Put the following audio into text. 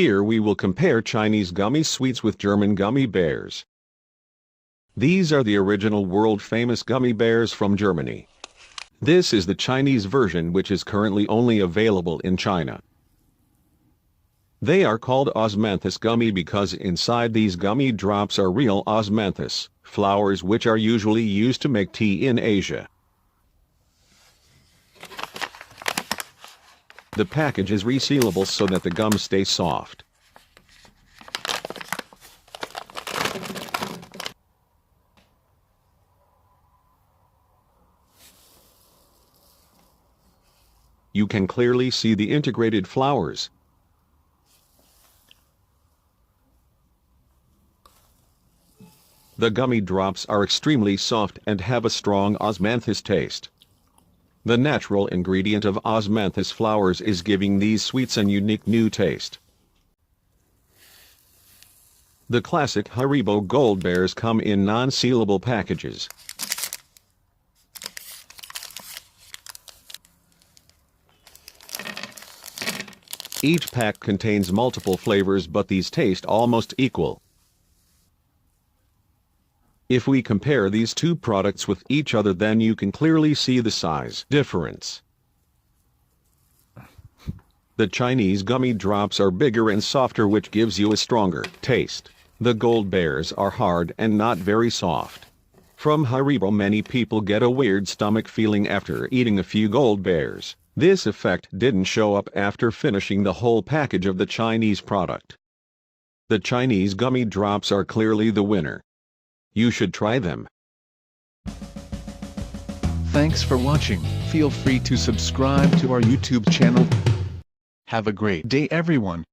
Here we will compare Chinese gummy sweets with German gummy bears. These are the original world-famous gummy bears from Germany. This is the Chinese version, which is currently only available in China. They are called osmanthus gummy because inside these gummy drops are real osmanthus flowers, which are usually used to make tea in Asia. The package is resealable so that the gum stays soft. You can clearly see the integrated flowers. The gummy drops are extremely soft and have a strong osmanthus taste. The natural ingredient of osmanthus flowers is giving these sweets a unique new taste. The classic Haribo Gold Bears come in non-sealable packages. Each pack contains multiple flavors, but these taste almost equal. If we compare these two products with each other, then you can clearly see the size difference. The Chinese gummy drops are bigger and softer, which gives you a stronger taste. The Gold Bears are hard and not very soft. From Haribo, many people get a weird stomach feeling after eating a few Gold Bears. This effect didn't show up after finishing the whole package of the Chinese product. The Chinese gummy drops are clearly the winner. You should try them. Thanks for watching. Feel free to subscribe to our YouTube channel. Have a great day, everyone.